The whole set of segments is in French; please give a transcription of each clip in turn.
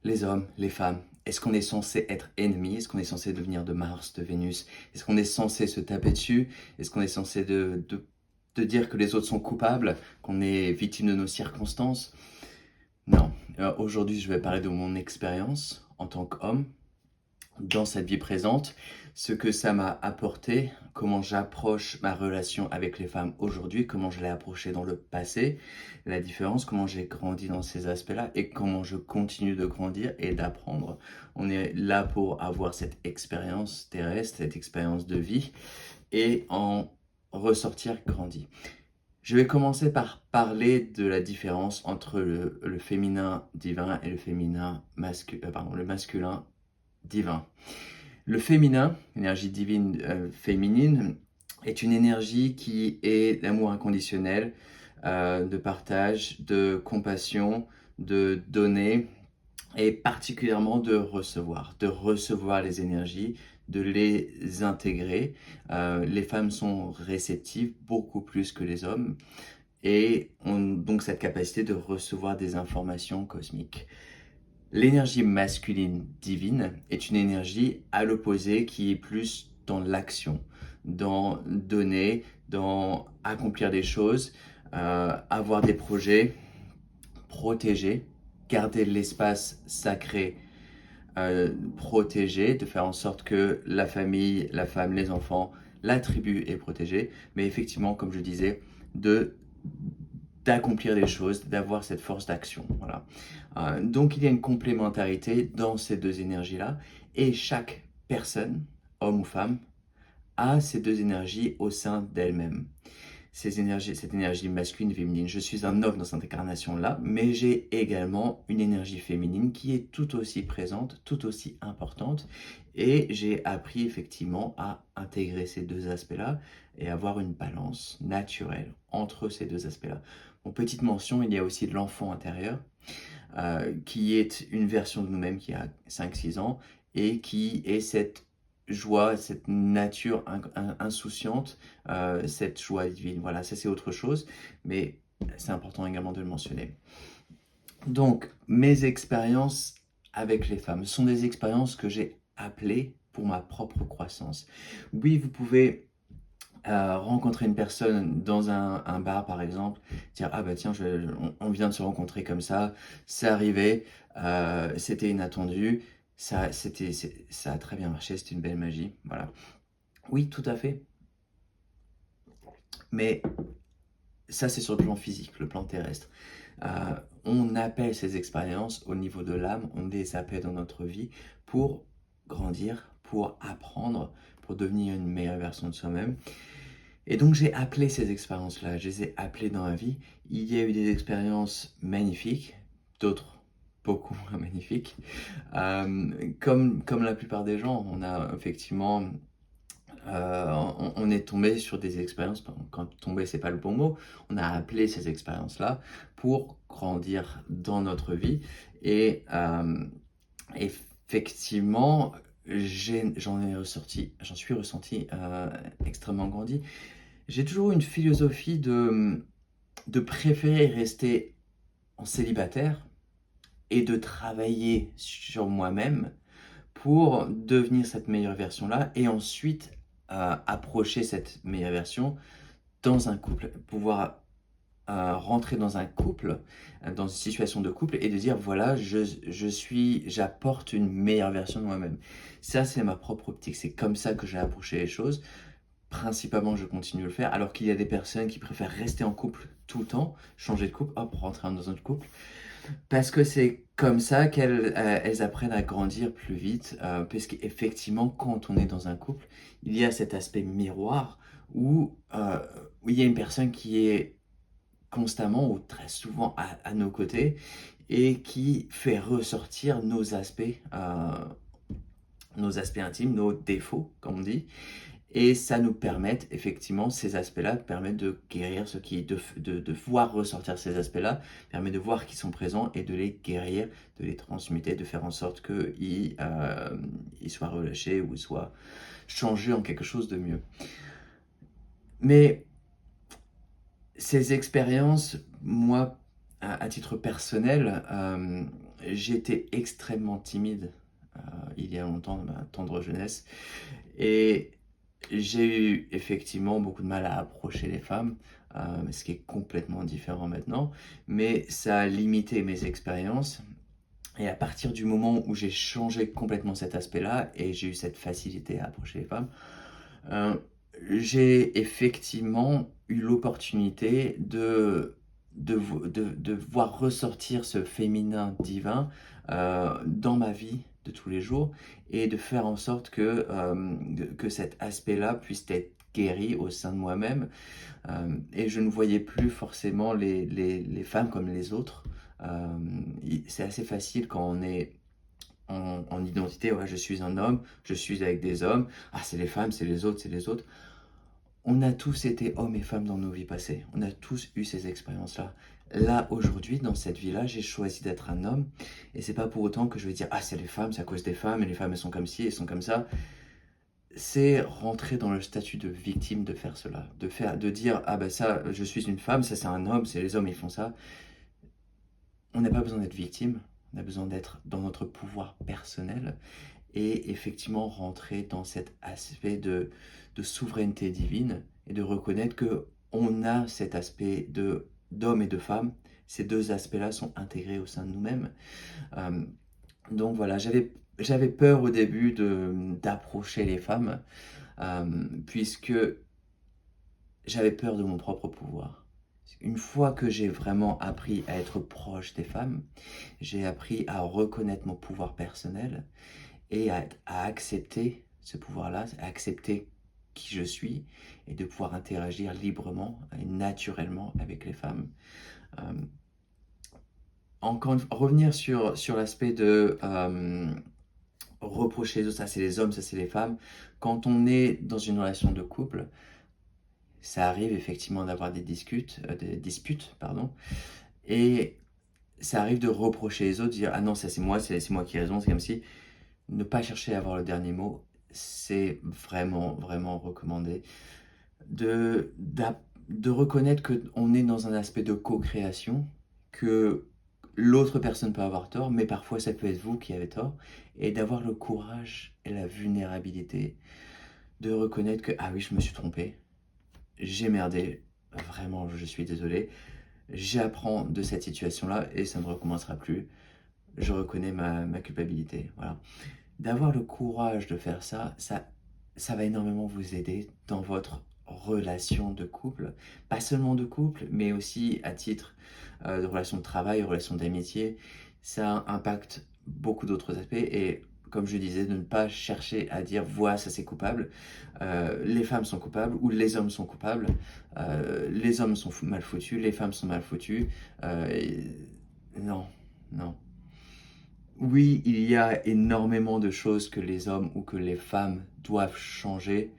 les hommes, les femmes, est-ce qu'on est censé être ennemis? Est-ce qu'on est censé devenir de Mars, de Vénus? Est-ce qu'on est censé se taper dessus? Est-ce qu'on est censé de dire que les autres sont coupables, qu'on est victime de nos circonstances? Non. Aujourd'hui, je vais parler de mon expérience en tant qu'homme, dans cette vie présente, ce que ça m'a apporté, comment j'approche ma relation avec les femmes aujourd'hui, comment je l'ai approché dans le passé, la différence, comment j'ai grandi dans ces aspects-là et comment je continue de grandir et d'apprendre. On est là pour avoir cette expérience terrestre, cette expérience de vie et en ressortir grandi. Je vais commencer par parler de la différence entre le féminin divin et le féminin le masculin divin. Le féminin, l'énergie divine féminine, est une énergie qui est l'amour inconditionnel, de partage, de compassion, de donner et particulièrement de recevoir les énergies, de les intégrer. Les femmes sont réceptives beaucoup plus que les hommes et ont donc cette capacité de recevoir des informations cosmiques. L'énergie masculine divine est une énergie à l'opposé qui est plus dans l'action, dans donner, dans accomplir des choses, avoir des projets, protéger, garder l'espace sacré protégé, de faire en sorte que la famille, la femme, les enfants, la tribu est protégée. Mais effectivement, comme je disais, de d'accomplir des choses, d'avoir cette force d'action. Voilà. Donc il y a une complémentarité dans ces deux énergies-là, et chaque personne, homme ou femme, a ces deux énergies au sein d'elle-même. Cette énergie masculine, féminine. Je suis un homme dans cette incarnation-là, mais j'ai également une énergie féminine qui est tout aussi présente, tout aussi importante. Et j'ai appris effectivement à intégrer ces deux aspects-là et avoir une balance naturelle entre ces deux aspects-là. Bon, petite mention, il y a aussi de l'enfant intérieur, qui est une version de nous-mêmes qui a 5-6 ans et qui est cette joie, cette nature insouciante, cette joie divine. Voilà, ça c'est autre chose, mais c'est important également de le mentionner. Donc, mes expériences avec les femmes sont des expériences que j'ai appelées pour ma propre croissance. Oui, vous pouvez rencontrer une personne dans un bar par exemple, dire ah bah tiens on vient de se rencontrer comme ça, c'est arrivé, c'était inattendu, ça a très bien marché, c'était une belle magie, voilà. Oui, tout à fait, mais ça c'est sur le plan physique, le plan terrestre. On appelle ces expériences au niveau de l'âme, on les appelle dans notre vie pour grandir, pour apprendre, pour devenir une meilleure version de soi-même. Et donc j'ai appelé ces expériences-là, je les ai appelées dans ma vie. Il y a eu des expériences magnifiques, d'autres beaucoup moins magnifiques. Comme la plupart des gens, on a effectivement, on est tombé sur des expériences, quand tomber c'est pas le bon mot, on a appelé ces expériences-là pour grandir dans notre vie. Et effectivement, j'en suis ressorti extrêmement grandi. J'ai toujours eu une philosophie de préférer rester en célibataire et de travailler sur moi-même pour devenir cette meilleure version-là et ensuite approcher cette meilleure version dans un couple, pouvoir rentrer dans un couple, dans une situation de couple et de dire voilà, j'apporte une meilleure version de moi-même. Ça, c'est ma propre optique, c'est comme ça que j'ai approché les choses. Principalement, je continue de le faire, alors qu'il y a des personnes qui préfèrent rester en couple tout le temps, changer de couple, hop, rentrer dans un autre couple, parce que c'est comme ça qu'elles elles apprennent à grandir plus vite, parce qu'effectivement, quand on est dans un couple, il y a cet aspect miroir où il y a une personne qui est constamment ou très souvent à nos côtés et qui fait ressortir nos aspects intimes, nos défauts, comme on dit. Et ça nous permet, effectivement, ces aspects-là permettent de guérir de voir ressortir ces aspects-là, permet de voir qu'ils sont présents et de les guérir, de les transmuter, de faire en sorte qu'ils soient relâchés ou soient changés en quelque chose de mieux. Mais ces expériences, moi, à titre personnel, j'étais extrêmement timide il y a longtemps, dans ma tendre jeunesse, et j'ai eu effectivement beaucoup de mal à approcher les femmes, ce qui est complètement différent maintenant, mais ça a limité mes expériences. Et à partir du moment où j'ai changé complètement cet aspect-là et j'ai eu cette facilité à approcher les femmes, euh, j'ai effectivement eu l'opportunité de voir ressortir ce féminin divin dans ma vie de tous les jours et de faire en sorte que cet aspect-là puisse être guéri au sein de moi-même. Et je ne voyais plus forcément les femmes comme les autres. C'est assez facile quand on est en identité, ouais, je suis un homme, je suis avec des hommes, ah c'est les femmes, c'est les autres, c'est les autres. On a tous été hommes et femmes dans nos vies passées, on a tous eu ces expériences-là. Là, aujourd'hui, dans cette vie-là, j'ai choisi d'être un homme, et c'est pas pour autant que je vais dire, ah c'est les femmes, c'est à cause des femmes, et les femmes elles sont comme ci, elles sont comme ça. C'est rentrer dans le statut de victime de faire cela, de dire, ah ben ça, je suis une femme, ça c'est un homme, c'est les hommes, ils font ça. On n'a pas besoin d'être victime, on a besoin d'être dans notre pouvoir personnel et effectivement rentrer dans cet aspect de souveraineté divine et de reconnaître que on a cet aspect d'homme et de femme. Ces deux aspects-là sont intégrés au sein de nous-mêmes. Euh, donc voilà, j'avais peur au début d'approcher les femmes, puisque j'avais peur de mon propre pouvoir. Une fois que j'ai vraiment appris à être proche des femmes, j'ai appris à reconnaître mon pouvoir personnel et à accepter ce pouvoir-là, à accepter qui je suis et de pouvoir interagir librement et naturellement avec les femmes. Euh, revenir sur l'aspect de reprocher les autres, ça c'est les hommes, ça c'est les femmes. Quand on est dans une relation de couple, ça arrive effectivement d'avoir des disputes, pardon, et ça arrive de reprocher les autres, de dire ah non ça c'est moi qui ai raison, c'est comme si ne pas chercher à avoir le dernier mot, c'est vraiment vraiment recommandé de reconnaître que on est dans un aspect de co-création, que l'autre personne peut avoir tort, mais parfois ça peut être vous qui avez tort, et d'avoir le courage et la vulnérabilité de reconnaître que ah oui je me suis trompé, j'ai merdé, vraiment je suis désolé, j'apprends de cette situation-là et ça ne recommencera plus. Je reconnais ma culpabilité. Voilà. D'avoir le courage de faire ça va énormément vous aider dans votre relation de couple. Pas seulement de couple, mais aussi à titre de relation de travail, relation d'amitié. Ça impacte beaucoup d'autres aspects et comme je disais, de ne pas chercher à dire voilà, ça c'est coupable, les femmes sont coupables ou les hommes sont coupables, les hommes sont mal foutus, les femmes sont mal foutues. Non, non. Oui, il y a énormément de choses que les hommes ou que les femmes doivent changer,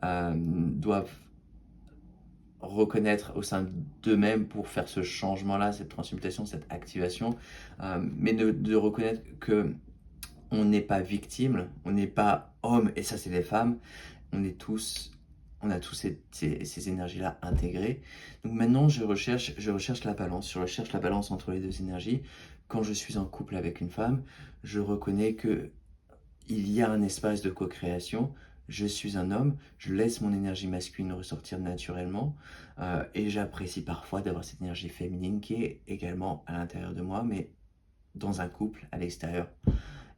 doivent reconnaître au sein d'eux-mêmes pour faire ce changement-là, cette transmutation, cette activation, mais de reconnaître que on n'est pas victime, on n'est pas homme et ça c'est les femmes, on est tous, on a tous ces énergies-là intégrées. Donc maintenant je recherche la balance, je recherche la balance entre les deux énergies. Quand je suis en couple avec une femme, je reconnais que il y a un espace de co-création. Je suis un homme, je laisse mon énergie masculine ressortir naturellement et j'apprécie parfois d'avoir cette énergie féminine qui est également à l'intérieur de moi, mais dans un couple, à l'extérieur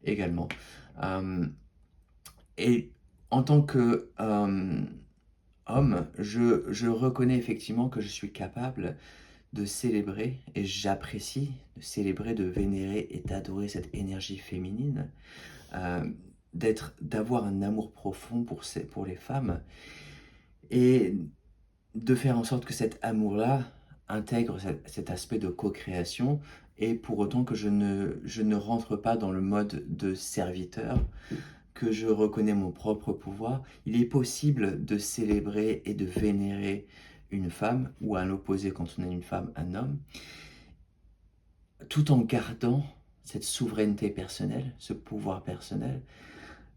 également. Euh, et en tant que homme, je reconnais effectivement que je suis capable de célébrer et j'apprécie de célébrer, de vénérer et d'adorer cette énergie féminine, euh, d'avoir un amour profond pour les femmes et de faire en sorte que cet amour-là intègre cet aspect de co-création et pour autant que je ne rentre pas dans le mode de serviteur, que je reconnais mon propre pouvoir. Il est possible de célébrer et de vénérer une femme ou à l'opposé quand on est une femme, un homme, tout en gardant cette souveraineté personnelle, ce pouvoir personnel.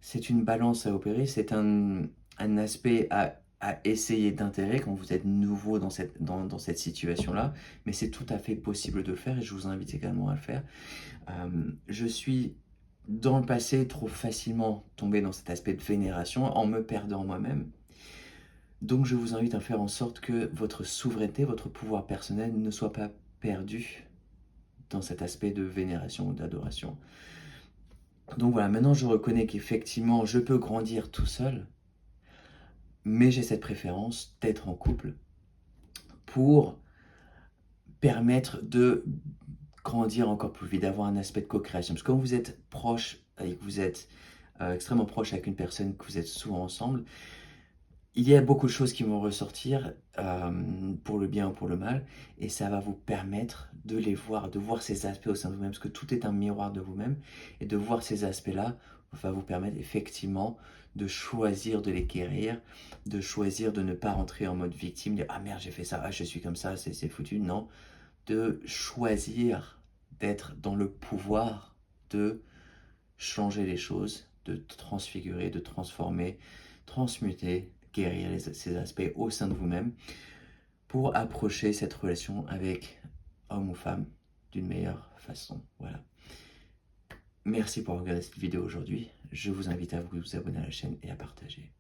C'est une balance à opérer, c'est un aspect à à essayer d'intégrer quand vous êtes nouveau dans cette situation-là, mais c'est tout à fait possible de le faire et je vous invite également à le faire. Je suis dans le passé trop facilement tombé dans cet aspect de vénération en me perdant moi-même. Donc je vous invite à faire en sorte que votre souveraineté, votre pouvoir personnel ne soit pas perdu dans cet aspect de vénération ou d'adoration. Donc voilà, maintenant je reconnais qu'effectivement je peux grandir tout seul, mais j'ai cette préférence d'être en couple pour permettre de grandir encore plus vite, d'avoir un aspect de co-création. Parce que quand vous êtes proche et que vous êtes extrêmement proche avec une personne, que vous êtes souvent ensemble, il y a beaucoup de choses qui vont ressortir pour le bien ou pour le mal, et ça va vous permettre de les voir, de voir ces aspects au sein de vous-même, parce que tout est un miroir de vous-même, et de voir ces aspects-là va vous permettre effectivement de choisir de les guérir, de choisir de ne pas rentrer en mode victime, de ah merde j'ai fait ça, ah je suis comme ça, c'est foutu, non, de choisir d'être dans le pouvoir de changer les choses, de transfigurer, de transformer, transmuter, guérir ces aspects au sein de vous-même pour approcher cette relation avec homme ou femme d'une meilleure façon. Voilà. Merci pour regarder cette vidéo aujourd'hui. Je vous invite à vous abonner à la chaîne et à partager.